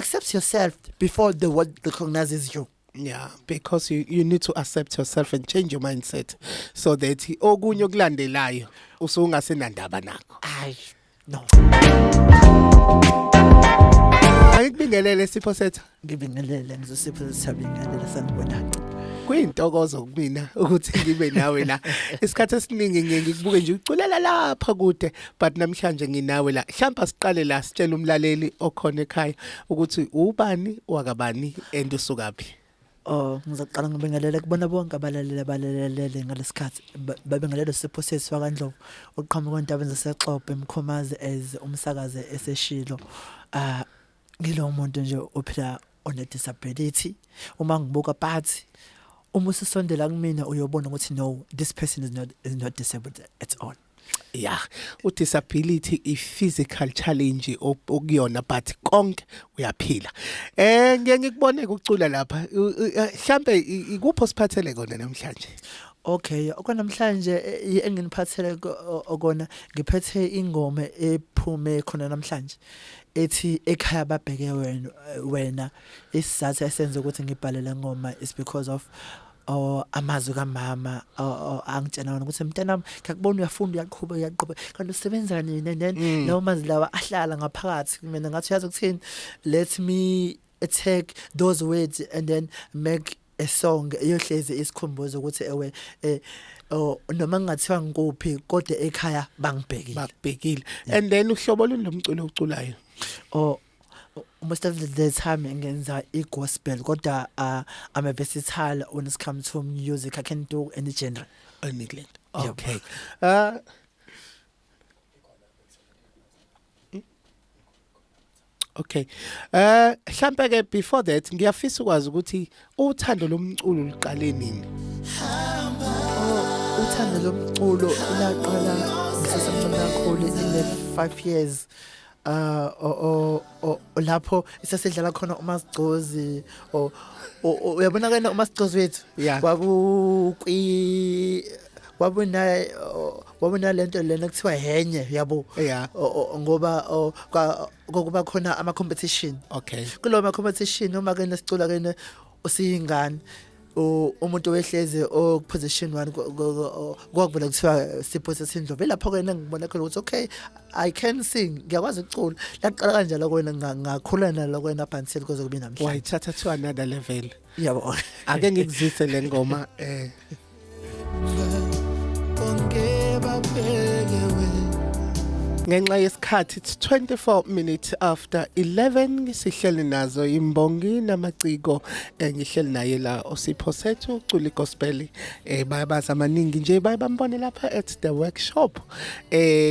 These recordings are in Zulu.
accept yourself before the world recognizes you. Yeah, because you need to accept yourself and change your mindset so that okunye okulandelayo usungasenandaba nakho. Ay, no. Ayikubingelele Sipho sethu. Ngibingelele ngizosipho sithabingelele sanibonana. Kuyintokozo kumina ukuthi ngibe nawe la. Isikhathi esiningi ngikubuke nje uculela lapha kude, but namhlanje nginawe la. Mhlawumbe siqale la sitshela umlaleli okhona ekhaya ukuthi ubani wakabani and usukaphi. Oh, ngizaqala ngibingelele kubona bonke abalaleli ngalesikhathi babingelele Sipho sethu wakandlovu oqhamuka kwendabeni zasexobe eMkhomazi as umsakaze eseshilo. Ngilo muntu nje ophila one disability. Uma ngibuka phansi uma usisondela kumina uyobona ukuthi no, this person is not disabled at all. Yeah, disability is physical challenge okuyona but konke uyaphila. Ngeke ngikubone ukucula lapha. Mhlambe ikupho siphathele kona namhlanje. Okay, okwanamhlanje enginiphathele okona ngiphethe ingoma ephume khona namhlanje ethi ekhaya babheke wena isizathu esenze ukuthi ngibhalele ngoma is because of amazwi kaMama angitshela wona ukuthi mntanami ngiyakubona uyafunda uyaqhubeka kanti usebenza nini then lawo mazwi lawa ahlala ngaphakathi mina ngathi uyazi ukuthini, let me take those words and then make a song eyohlezi isikhumbuzo ukuthi ewe noma ngingathiwa ngikuphi kodwa ekhaya bangibhekile and then uhlobo lomculo uculayo most of the time ngenza gospel kodwa I'm a versatile when it comes to music. I can do any genre. Anything. Okay. Okay. Mhlambe ke before that ngiyafisa ukwazi ukuthi uthando lomculo liqale nini? Uthando lomculo laqala ngisesemncane kakhulu in 5 years. Lapho isasedlala khona uMasigcozi uyabona kana uMasigcozi wethu wabona lento lena kuthiwa henye yabo ngoba kokuba khona ama competition. Okay, kulo ma competition uma ke nesicula ke usingane umuntu wehleze position 1 kwakuvela kuthiwa Sipho sesindlovu lapho ke ngibona khona ukuthi okay I can sing, ngiyakwazi ukucula. Laqala kanjalo kwena ngakhulana la kwena until kuze kube namhlanje. Wayithatha to another level. Yabo. Ake ngikuzise le ngoma ngenxa yesikhathi it's 24 minutes after 11 sihleli nazo imbongi namaciko ngihleli naye la uSipho sethu ucula igospel bayabaza amaningi nje bayabambone lapha at the workshop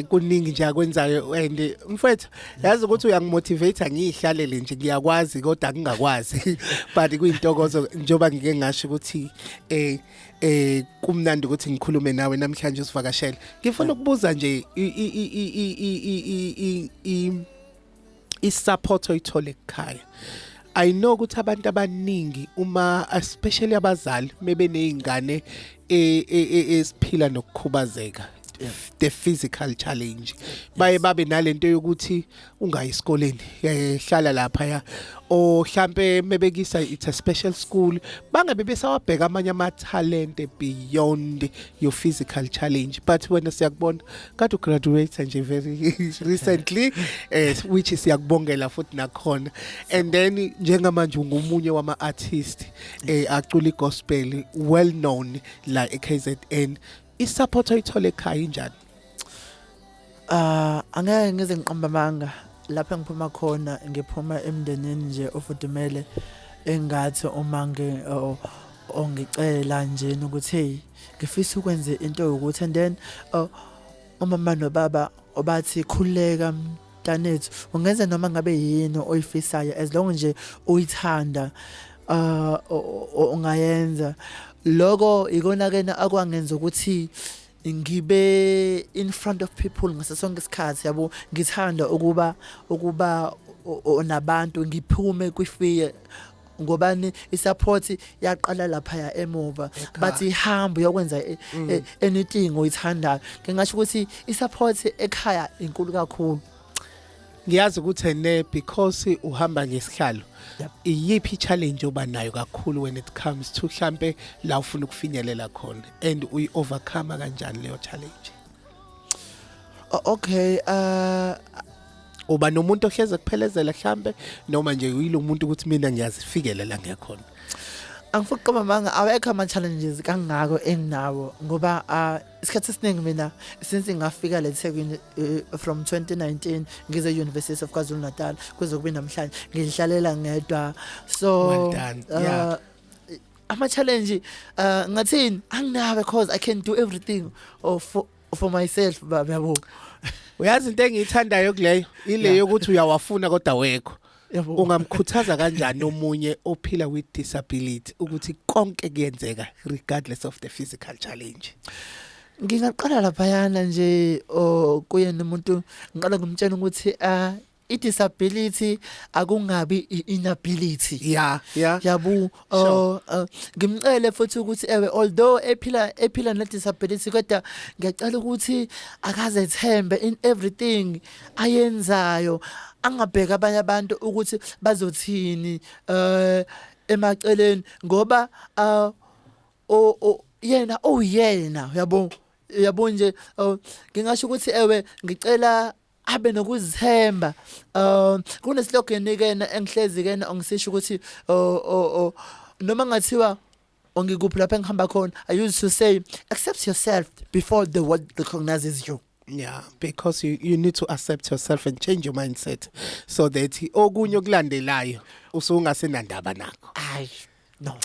kuningi nje akwenzayo and mfethu yazi ukuthi uyangimotivate ngihlalele nje ngiyakwazi kodwa ngingakwazi but kuyintokozo njoba ngike ngasho ukuthi kumnandi ukuthi ngikhulume nawe namhlanje usivakashela. Ngifuna ukubuza nje i-support oyithola ekhaya. I know ukuthi abantu abaningi uma especially abazali mebe nezingane esiphila nokukhubazeka, the physical challenge, babe nalento yokuthi ungayi esikoleni hlala lapha ya o mhlambe mebekisa it's a special school bangabe besawabheka amanye ama talent beyond your physical challenge, but wena siyakubona kade graduate nje very recently which is yakubongela futhi nakhona and then njengamanje ungumunye wama artist acula igospel well known la eKZN. Isupport oyithola ekhaya injani? Angeke ngize ngiqamba amanga lapha ngiphuma khona, ngiphuma emndenini nje ofudumele engathi uma ongicela nje ukuthi hey ngifisa ukwenza into ukuthi and then umama nobaba obathi khuleka mntanethu ungenza noma ngabe yini oyifisayo as long nje uyithanda ungayenza. Lokho ikona kena akwangenza ukuthi ngibe in front of people ngaso sonke isikhathi yabo, ngithanda ukuba nabantu, ngiphume kwifear ngobani isupport yaqala lapha ya emuva but ihamba yokwenza anything oyithandayo. Ngingasho ukuthi isupport ekhaya inkulu kakhulu. ngiyazi ukuthi ene because uhamba ngesihlalo Yep. iyiphi challenge oba nayo kakhulu when it comes to mhlambe la ufuna ukufinyelela khona and uyi overcome kanjani leyo challenge Okay, uba nomuntu ohleze kuphelezela mhlambe noma nje uyilo umuntu ukuthi mina ngiyazifikelela ngekhona angifuni ukuqamba manga awekho ama challenges kangako enginawo ngoba isikhathi esiningi mina since ngafika le Thekwini from 2019 ngize University of KwaZulu Natal kuze kube namhlanje ngihlalela ngedwa so well done yeah ama challenge ngathini anginawo because I can do everything for myself yabo uyazi into engiyithandayo kuleyo ile yokuthi uyawafuna kodwa wekho ungamkhuthaza kanjani omunye ophila with disability ukuthi konke kuyenzeka regardless of the physical challenge ngingaqala laphayana nje kuye nomuntu ngiqala ngumtshela ukuthi i-disability akungabi inability yeah yabu ngimcele futhi ukuthi although ephila ne disability kodwa ngiyacela ukuthi akazethembe in everything ayenzayo angabheka abanye abantu ukuthi bazothini emaceleni ngoba yena yabo nje ngingasho ukuthi ngicela abe nokuzithemba kuneslogan ikena engihlezi kena ongisisho ukuthi noma ngathiwa ongikuphi lapha engihamba khona I used to say accept yourself before the world recognizes you. Yeah, because you need to accept yourself and change your mindset so that okunye okulandelayo usungasenandaba nakho. No,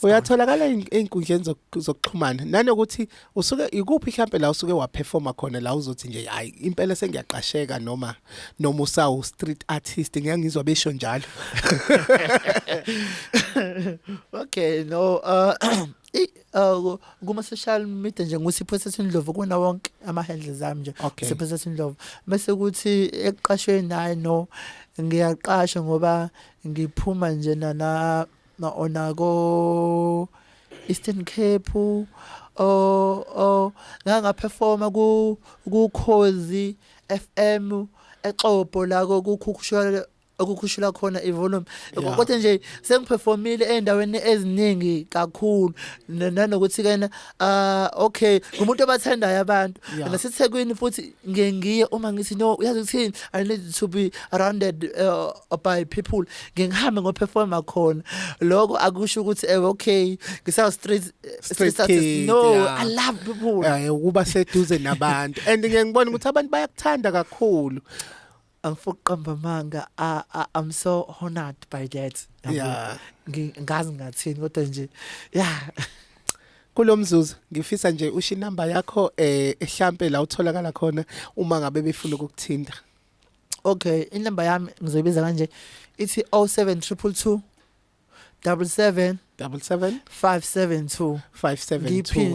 uyatholakala einkundleni zokuxhumana nanokuthi usuke ikuphi mhlambe la usuke waperforma khona la uzothi nje hayi impela sengiyaqasheka noma usawu street artist ngiyangizwa besho njalo. Okay, no kuma social media nje ngusipho sesindlovu kuna wonke ama handles zami nje sipho sesindlovu bese ukuthi eqashweni nayi no ngiyaqasha ngoba ngiphuma nje ona go Eastern Cape nganga performa ku Khozi FM eXhobo la ukukhushula khona ivolume kodwa nje sengiperformile endaweni eziningi kakhulu nanokuthi kena okay umuntu obathandayo abantu naseThekwini futhi ngiye uma ngithi no uyazi ukuthini I need to be surrounded by people ngihamba ngoperforma khona lokho akusho ukuthi okay ngisa street artist no yeah. I love people ukuba seduze nabantu and ngiyangibona ukuthi abantu bayakuthanda kakhulu Angifukqamba manga I'm so honored by that. Yeah. Ngazi ngathini kodwa nje yeah. Kulomzuzu ngifisa nje usho inamba yakho ehlampe la utholakala khona uma ngabe befuna ukukuthinta. Okay, inamba yami ngizoyibiza kanje ithi 07222 77 572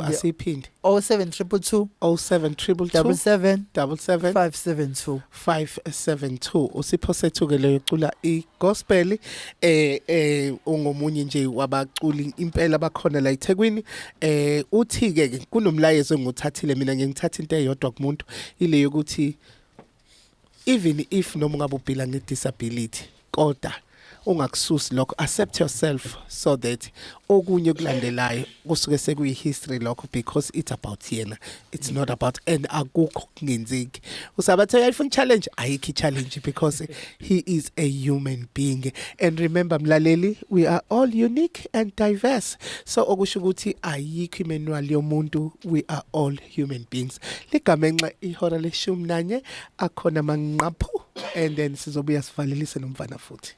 asiphinde 07222 572 usipho sethu ke leyo cula igospel ungomunye nje wabaculi impela abakhona la eThekwini uthi ke kunomlayezo enguthathile mina ngingithatha into eyodwa kumuntu ile yokuthi even if noma ungabe uphila ngedisability kodwa ungakususi lokho accept yourself so that okunye kulandelayo kusuke sekuyi history lokho because it's about yena it's not about and akukho kungenzeki usabathe uyayifuna challenge ayikho challenge because he is a human being and remember mlaleli we are all unique and diverse so okusho ukuthi ayikho imanual yomuntu we are all human beings ligamenxa ihora le 11 akhona manqaphu and then sizobuya sivalelise nomfana futhi